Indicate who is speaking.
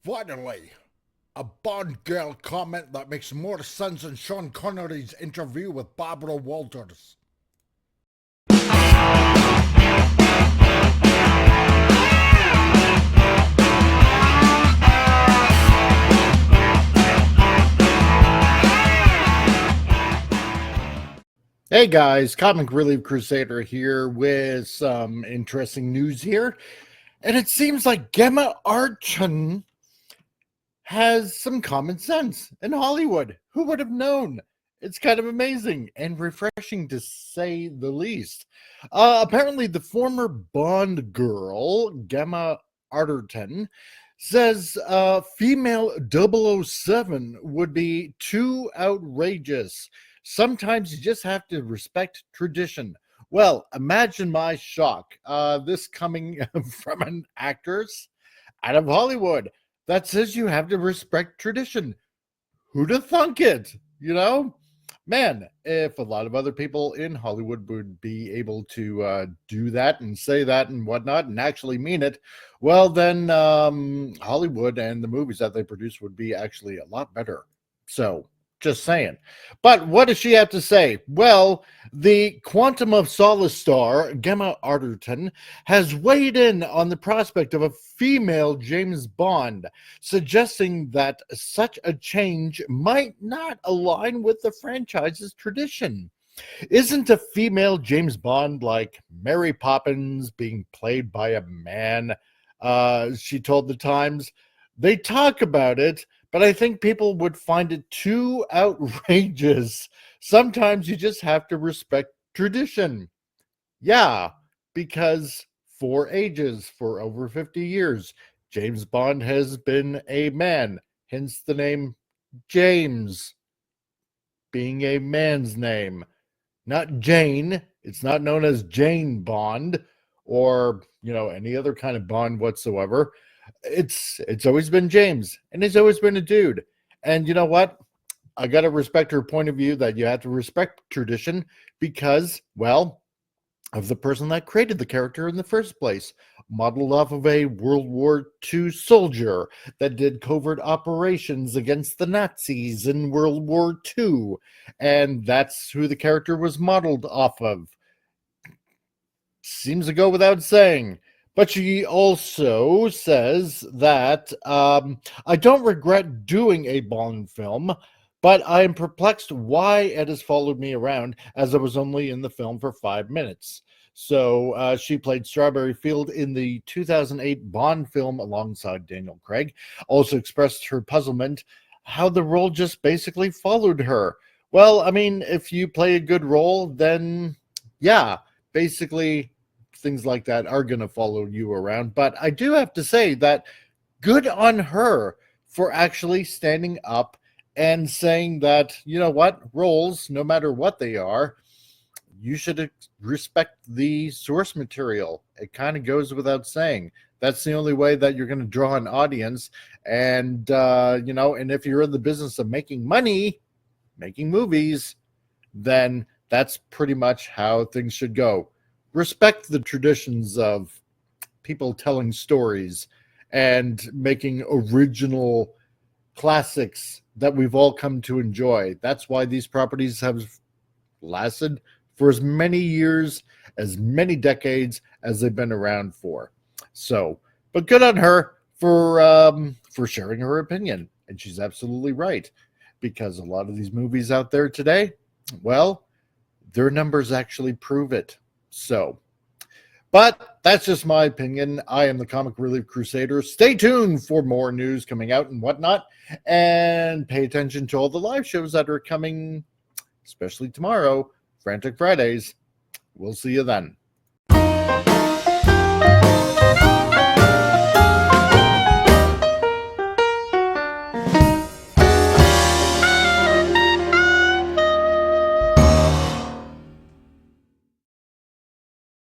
Speaker 1: Finally, a Bond girl comment that makes more sense than Sean Connery's interview with Barbara Walters. Hey guys, Comic Relief Crusader here with some interesting news here. And it seems like Gemma Arterton has some common sense in Hollywood. Who would have known? It's kind of amazing and refreshing to say the least. Apparently, the former Bond girl, Gemma Arterton, says female 007 would be too outrageous. Sometimes you just have to respect tradition. Well, imagine my shock. This coming from an actress out of Hollywood that says you have to respect tradition. Who'd have thunk it? You know? Man, if a lot of other people in Hollywood would be able to do that and say that and whatnot and actually mean it, well, then Hollywood and the movies that they produce would be actually a lot better. So, just saying. But what does she have to say? Well, the Quantum of Solace star, Gemma Arterton, has weighed in on the prospect of a female James Bond, suggesting that such a change might not align with the franchise's tradition. Isn't a female James Bond like Mary Poppins being played by a man? She told the Times. They talk about it, but I think people would find it too outrageous. Sometimes you just have to respect tradition. Yeah, because for ages, for over 50 years, James Bond has been a man, hence the name James being a man's name, not Jane. It's not known as Jane Bond or, any other kind of Bond whatsoever. It's always been James, and he's always been a dude. And you know what? I got to respect her point of view that you have to respect tradition because, well, of the person that created the character in the first place, modeled off of a World War II soldier that did covert operations against the Nazis in World War II. And that's who the character was modeled off of. Seems to go without saying. But she also says that I don't regret doing a Bond film, but I am perplexed why it has followed me around as I was only in the film for 5 minutes. So she played Strawberry Field in the 2008 Bond film alongside Daniel Craig. Also expressed her puzzlement how the role just basically followed her. Well, I mean, if you play a good role, then yeah, basically things like that are going to follow you around. But I do have to say that good on her for actually standing up and saying that, you know what, roles, no matter what they are, you should respect the source material. It kind of goes without saying. That's the only way that you're going to draw an audience. And, and if you're in the business of making money, making movies, then that's pretty much how things should go. Respect the traditions of people telling stories and making original classics that we've all come to enjoy. That's why these properties have lasted for as many years, as many decades as they've been around for. So, but good on her for sharing her opinion. And she's absolutely right, because a lot of these movies out there today, well, their numbers actually prove it. So, but that's just my opinion. I am the Comic Relief Crusader. Stay tuned for more news coming out and whatnot. And pay attention to all the live shows that are coming, especially tomorrow, Frantic Fridays. We'll see you then.